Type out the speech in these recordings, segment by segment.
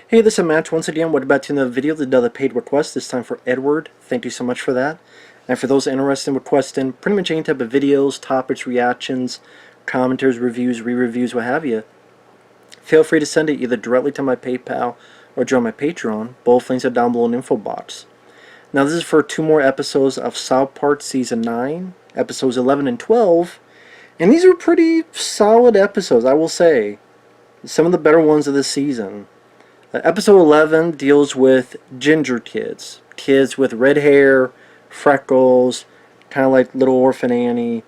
Hey, this is Matt. Once again, welcome back to another video, another paid request, this time for Edward. Thank you so much for that. And for those interested in requesting pretty much any type of videos, topics, reactions, commentaries, reviews, re-reviews, what have you, feel free to send it either directly to my PayPal or join my Patreon. Both links are down below in the info box. Now this is for 2 more episodes of South Park Season 9, episodes 11 and 12. And these are pretty solid episodes, I will say. Some of the better ones of this season. Episode 11 deals with ginger kids. Kids with red hair, freckles, kind of like Little Orphan Annie.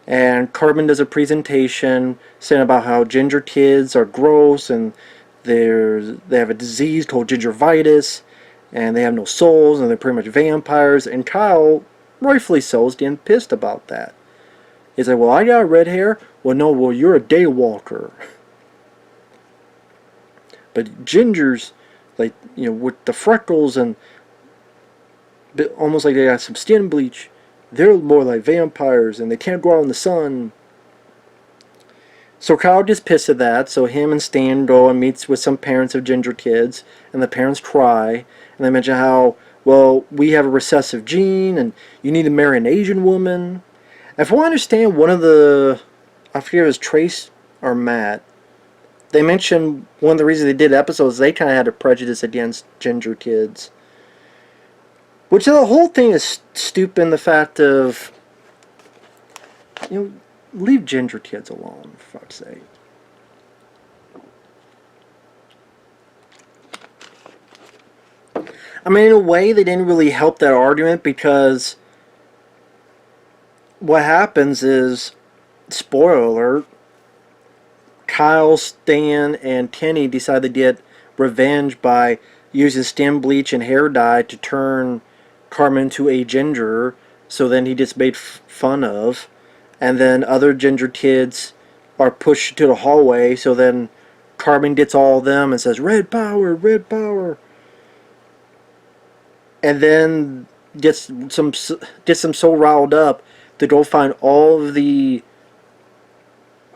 And Cartman does a presentation saying about how ginger kids are gross and they have a disease called gingivitis and they have no souls and they're pretty much vampires. And Kyle, rightfully so, is getting pissed about that. He's like, well, I got red hair. Well, no, well, you're a daywalker. But gingers, like, you know, with the freckles and almost like they got some skin bleach, they're more like vampires and they can't go out in the sun. So Kyle gets pissed at that, so him and Stan go and meets with some parents of ginger kids, and the parents cry, and they mention how, well, we have a recessive gene, and you need to marry an Asian woman. And from what I understand, one of the, I forget if it was Trace or Matt, they mentioned one of the reasons they did episodes, they kind of had a prejudice against ginger kids. Which the whole thing is stupid in the fact of, you know, leave ginger kids alone, for fuck's sake. I mean, in a way, they didn't really help that argument because what happens is, spoiler alert, Kyle, Stan, and Kenny decide to get revenge by using skin bleach and hair dye to turn Cartman into a ginger, so then he gets made fun of, and then other ginger kids are pushed to the hallway, so then Cartman gets all of them and says, red power, and then gets them so riled up to go find all of the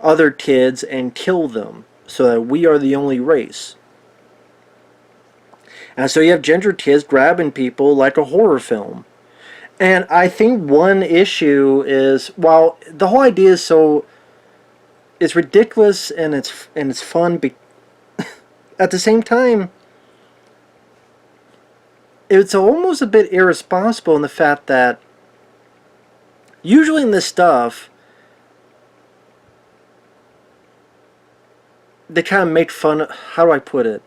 other kids and kill them so that we are the only race. And so you have ginger kids grabbing people like a horror film. And I think one issue is, while the whole idea is so, it's ridiculous and it's fun, at the same time it's almost a bit irresponsible in the fact that usually in this stuff they kind of make fun of, how do I put it?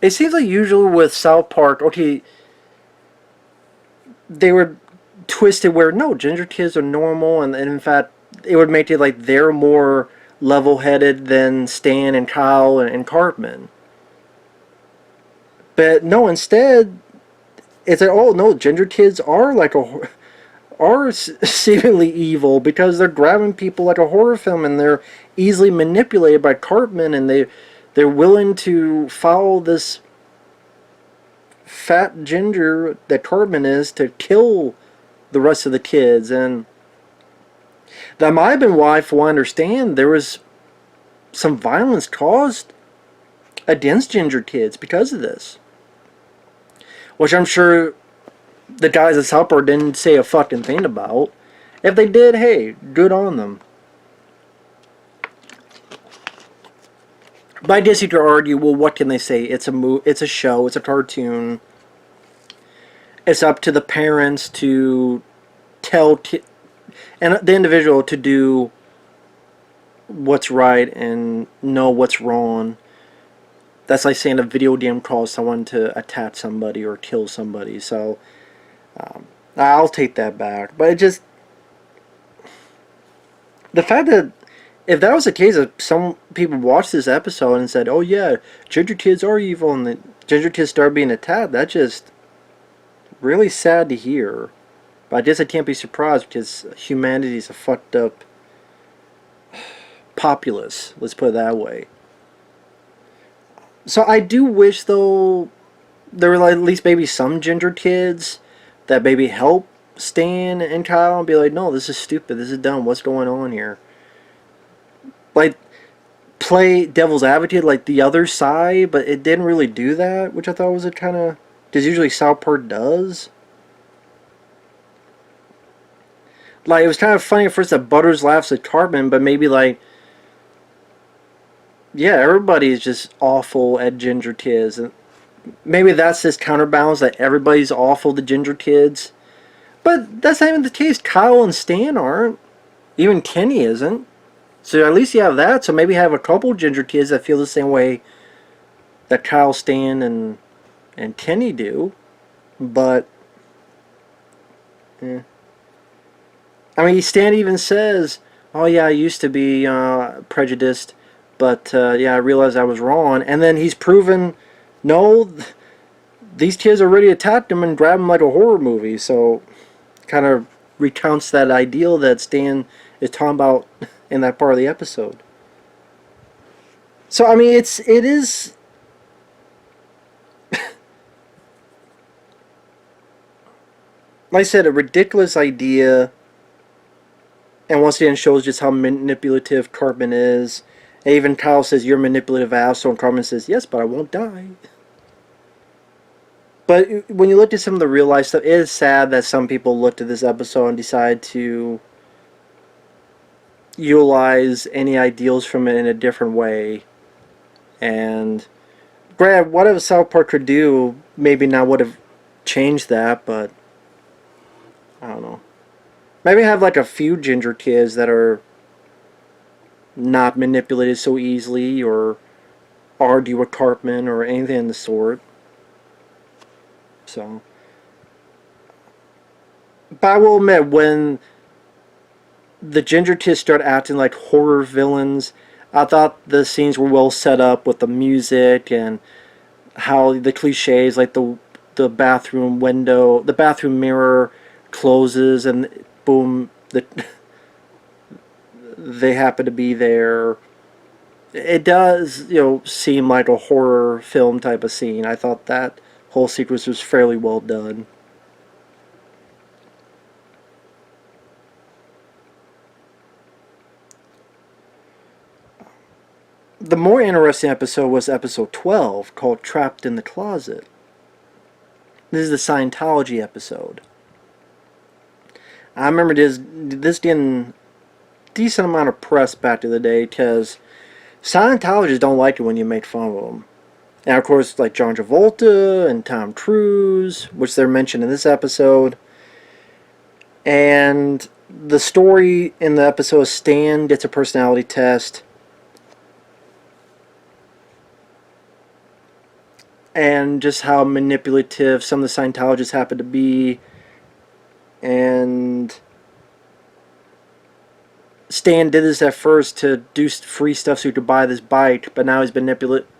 It seems like usually with South Park, okay, they were twisted where, no, ginger kids are normal, and in fact, it would make it like they're more level-headed than Stan and Kyle and Cartman. But no, instead, it's like, oh no, ginger kids are like are seemingly evil because they're grabbing people like a horror film and they're easily manipulated by Cartman, and they're willing to follow this fat ginger that Cartman is to kill the rest of the kids. And that might have been why, for what I understand, there was some violence caused against ginger kids because of this, which I'm sure the guys at South Park didn't say a fucking thing about. If they did, hey, good on them. But I guess you could argue, well, what can they say? It's a show, it's a cartoon. It's up to the parents to tell and the individual to do what's right and know what's wrong. That's like saying a video game caused someone to attack somebody or kill somebody. So I'll take that back. But it just, the fact that if that was the case, if some people watched this episode and said, oh yeah, ginger kids are evil, and the ginger kids start being attacked, that's just really sad to hear. But I guess I can't be surprised because humanity's a fucked up populace, let's put it that way. So I do wish, though, there were like at least maybe some ginger kids that maybe help Stan and Kyle and be like, no, this is stupid, this is dumb, what's going on here? Like, play devil's advocate like the other side, but it didn't really do that, which I thought was a kind of, because usually South Park does. Like, it was kind of funny at first that Butters laughs at Cartman, but maybe like, yeah, everybody is just awful at ginger kids, and maybe that's this counterbalance that everybody's awful to ginger kids. But that's not even the case. Kyle and Stan aren't. Even Kenny isn't. So at least you have that. So maybe have a couple ginger kids that feel the same way that Kyle, Stan, and Kenny do. But, yeah. I mean, Stan even says, "Oh yeah, I used to be prejudiced, but yeah, I realized I was wrong." And then he's proven, no, these kids already attacked him and grabbed him like a horror movie. So, kind of recounts that ideal that Stan is talking about in that part of the episode. So I mean, it is. Like I said, a ridiculous idea. And once again, shows just how manipulative Cartman is. And even Kyle says, "You're a manipulative asshole," and Cartman says, "Yes, but I won't die." But when you look at some of the real life stuff, it is sad that some people looked at this episode and decide to utilize any ideals from it in a different way. And granted, whatever South Park could do, maybe not would have changed that, but I don't know. Maybe have like a few ginger kids that are not manipulated so easily, or argue with Cartman, or anything of the sort. So, but I will admit, when the ginger kids start acting like horror villains, I thought the scenes were well set up with the music and how the cliches, like the bathroom window, the bathroom mirror closes, and boom, they happen to be there. It does, seem like a horror film type of scene. I thought that whole sequence was fairly well done. The more interesting episode was episode 12, called Trapped in the Closet. This is the Scientology episode. I remember this getting a decent amount of press back in the day, because Scientologists don't like it when you make fun of them. And of course, like John Travolta and Tom Cruise, which they're mentioned in this episode. And the story in the episode, Stan gets a personality test. And just how manipulative some of the Scientologists happen to be. And Stan did this at first to do free stuff so he could buy this bike, but now he's been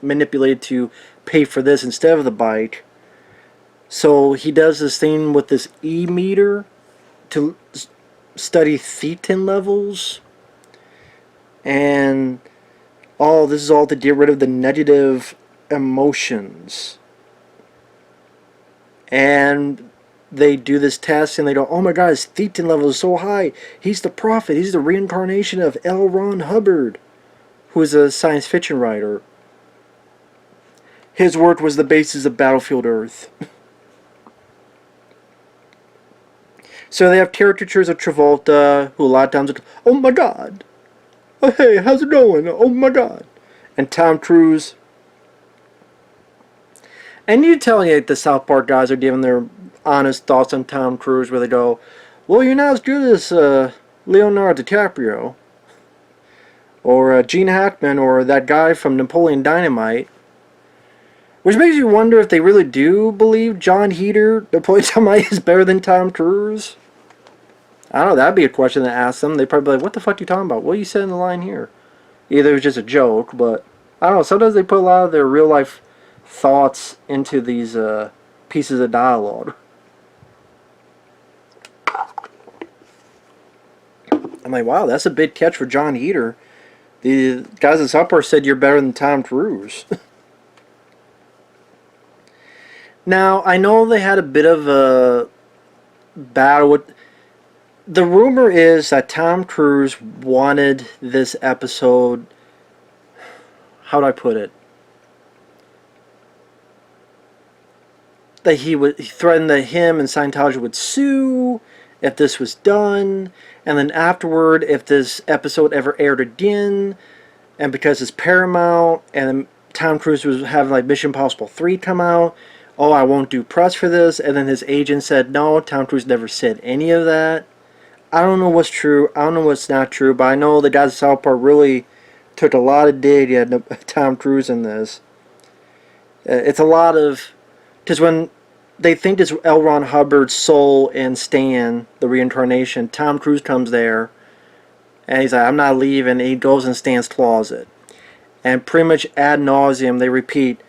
manipulated to pay for this instead of the bike. So he does this thing with this e-meter to study thetan levels. And this is all to get rid of the negative emotions. And they do this test and they go, "Oh my god, his thetan level is so high. He's the prophet. He's the reincarnation of L. Ron Hubbard," who is a science fiction writer. His work was the basis of Battlefield Earth. So they have caricatures of Travolta, who a lot of times are, "Oh my god. Oh hey, how's it going? Oh my god." And Tom Cruise. And you tell me, like, the South Park guys are giving their honest thoughts on Tom Cruise, where they go, "Well, you're not as good as Leonardo DiCaprio, or Gene Hackman, or that guy from Napoleon Dynamite." Which makes you wonder if they really do believe John Heater, Napoleon Dynamite, is better than Tom Cruise. I don't know, that'd be a question to ask them. They'd probably be like, "What the fuck are you talking about? What are you saying in the line here?" Either it was just a joke, but I don't know, sometimes they put a lot of their real life thoughts into these pieces of dialogue. I'm like, wow, that's a big catch for John Heater. The guys in South Park said you're better than Tom Cruise. Now, I know they had a bit of a battle with... The rumor is that Tom Cruise wanted this episode how do I put it? That he threatened that him and Scientology would sue if this was done, and then afterward, if this episode ever aired again, and because it's Paramount, and Tom Cruise was having like Mission Impossible 3 come out, oh, I won't do press for this, and then his agent said, no, Tom Cruise never said any of that. I don't know what's true, I don't know what's not true, but I know the guys at South Park really took a lot of dig at Tom Cruise in this. It's a lot of, because when they think it's L. Ron Hubbard's soul and Stan, the reincarnation, Tom Cruise comes there, and he's like, I'm not leaving, and he goes in Stan's closet. And pretty much ad nauseum, they repeat,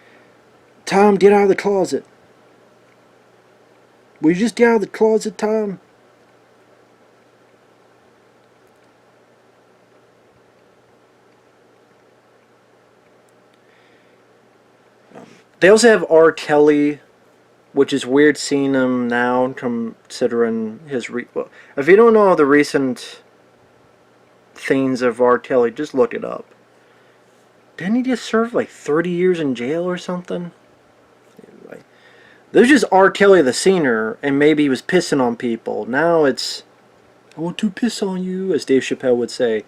Tom, get out of the closet. Will you just get out of the closet, Tom? They also have R. Kelly, which is weird seeing him now, considering his well, if you don't know the recent things of R. Kelly, just look it up. Didn't he just serve like 30 years in jail or something? Anyway, there's just R. Kelly the singer, and maybe he was pissing on people. Now it's, I want to piss on you, as Dave Chappelle would say.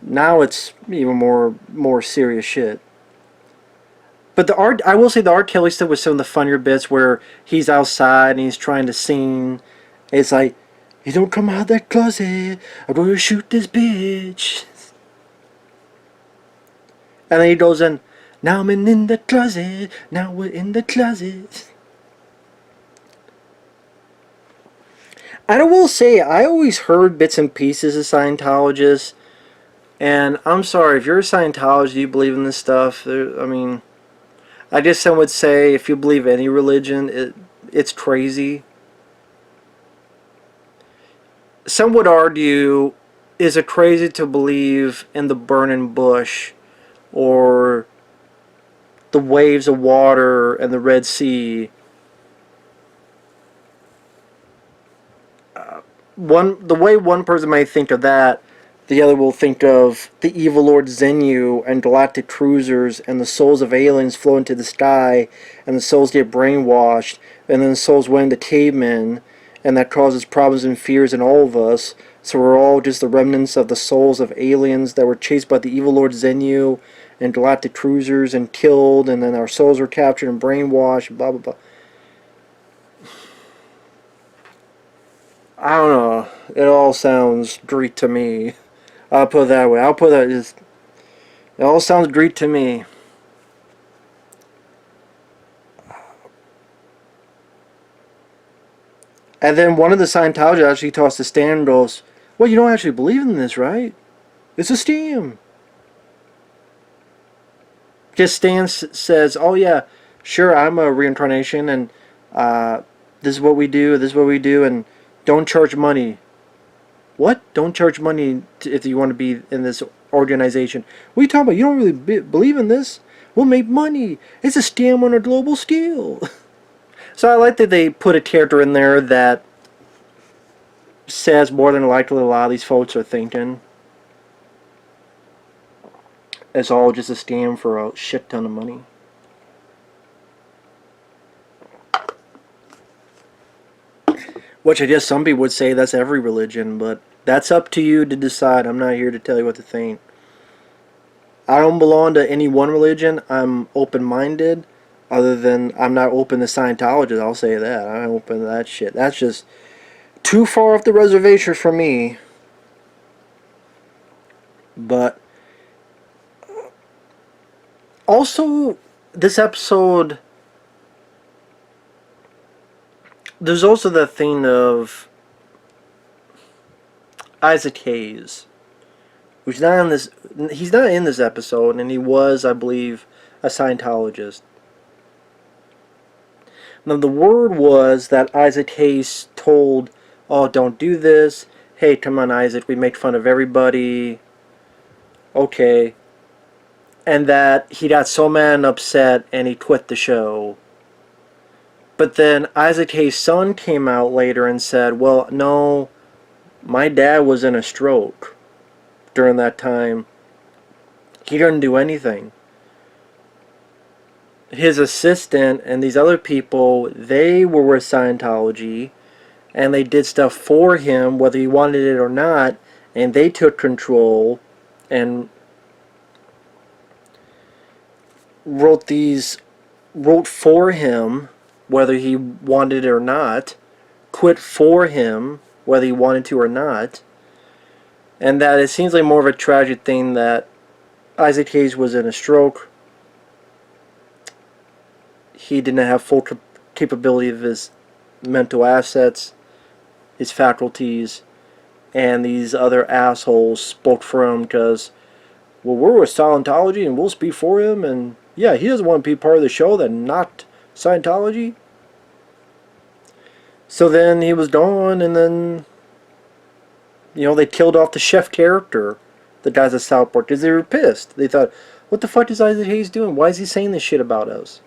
Now it's even more serious shit. But I will say the R. Kelly stuff was some of the funnier bits where he's outside and he's trying to sing. It's like, you don't come out of that closet, I'm going to shoot this bitch. And then he goes in, now I'm in the closet, now we're in the closet. And I will say, I always heard bits and pieces of Scientologists. And I'm sorry, if you're a Scientologist, you believe in this stuff, I mean, I guess some would say if you believe any religion, it's crazy. Some would argue, is it crazy to believe in the burning bush or the waves of water and the Red Sea? The way one person might think of that, the other will think of the evil Lord Zenu and galactic cruisers and the souls of aliens flow into the sky and the souls get brainwashed and then the souls went into cavemen and that causes problems and fears in all of us. So we're all just the remnants of the souls of aliens that were chased by the evil Lord Zenu and galactic cruisers and killed, and then our souls were captured and brainwashed, blah blah blah. I don't know. It all sounds Greek to me. I'll put it that way. I'll put that. It all sounds Greek to me. And then one of the Scientologists actually talks to Stan and goes, well, you don't actually believe in this, right? It's a scam. Because Stan says, oh yeah, sure, I'm a reincarnation, and this is what we do, and don't charge money. What? Don't charge money if you want to be in this organization. What are you talking about? You don't really believe in this? We'll make money. It's a scam on a global scale. So I like that they put a character in there that says more than likely a lot of these folks are thinking. It's all just a scam for a shit ton of money. Which I guess some people would say that's every religion, but that's up to you to decide. I'm not here to tell you what to think. I don't belong to any one religion. I'm open-minded. Other than I'm not open to Scientology, I'll say that. I'm open to that shit. That's just too far off the reservation for me. But also, this episode, there's also that thing of Isaac Hayes, who's not in this. He's not in this episode, and he was, I believe, a Scientologist. Now the word was that Isaac Hayes told, "Oh, don't do this. Hey, come on, Isaac. We make fun of everybody. Okay." And that he got so mad and upset, and he quit the show. But then Isaac Hayes' son came out later and said, well, no, my dad was in a stroke during that time. He didn't do anything. his assistant and these other people, they were with Scientology, and they did stuff for him whether he wanted it or not, and they took control and wrote for him whether he wanted it or not, quit for him whether he wanted to or not, and that it seems like more of a tragic thing that Isaac Hayes was in a stroke. He didn't have full capability of his mental assets, his faculties, and these other assholes spoke for him because, well, we're with Scientology and we'll speak for him, and yeah, he doesn't want to be part of the show, then not Scientology. So then he was gone, and then, they killed off the chef character, the guys at South Park, because they were pissed. They thought, what the fuck is Isaac Hayes doing? Why is he saying this shit about us?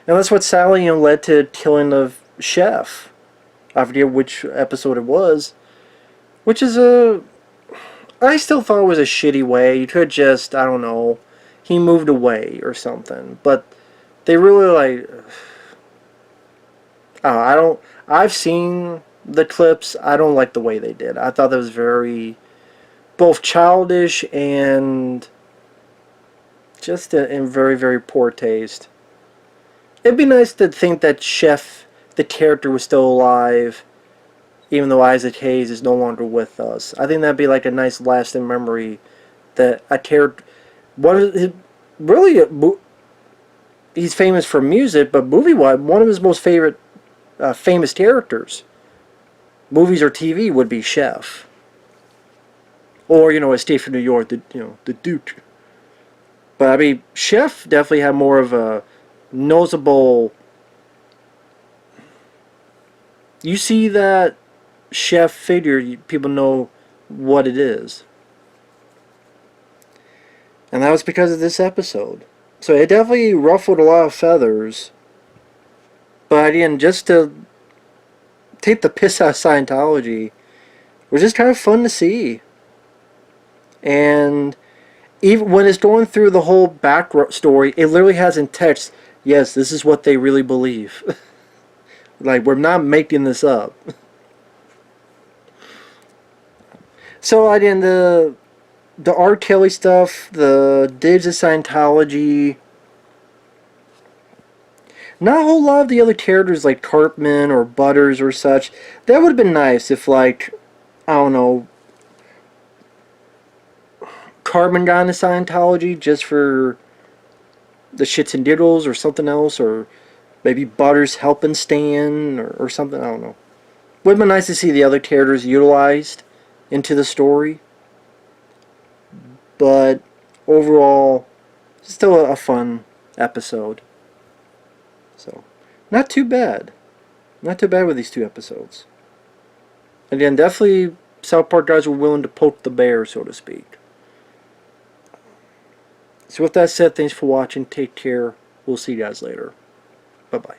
And that's what sadly, led to killing of Chef. I forget which episode it was. Which is I still thought it was a shitty way. You could just, I don't know, he moved away or something. But they really, I've seen the clips. I don't like the way they did. I thought that was very, both childish and just in very, very poor taste. It'd be nice to think that Chef, the character, was still alive, even though Isaac Hayes is no longer with us. I think that'd be like a nice lasting memory that a character. He's famous for music, but movie-wise, one of his most famous characters, movies or TV, would be Chef. Or, Escape from New York, the Duke. But I mean, Chef definitely had more of a noticeable. You see that Chef figure, people know what it is. And that was because of this episode. So it definitely ruffled a lot of feathers. But again, just to take the piss out of Scientology was just kind of fun to see. And even when it's going through the whole back story, it literally has in text, yes, this is what they really believe. Like, we're not making this up. So again, the R. Kelly stuff, the digs of Scientology, not a whole lot of the other characters like Cartman or Butters or such. That would have been nice if, like, I don't know, Cartman got into Scientology just for the shits and giggles or something else, or maybe Butters helping Stan or something, I don't know. Would have been nice to see the other characters utilized into the story. But overall, still a fun episode. So, not too bad. Not too bad with these two episodes. Again, definitely South Park guys were willing to poke the bear, so to speak. So with that said, thanks for watching. Take care. We'll see you guys later. Bye-bye.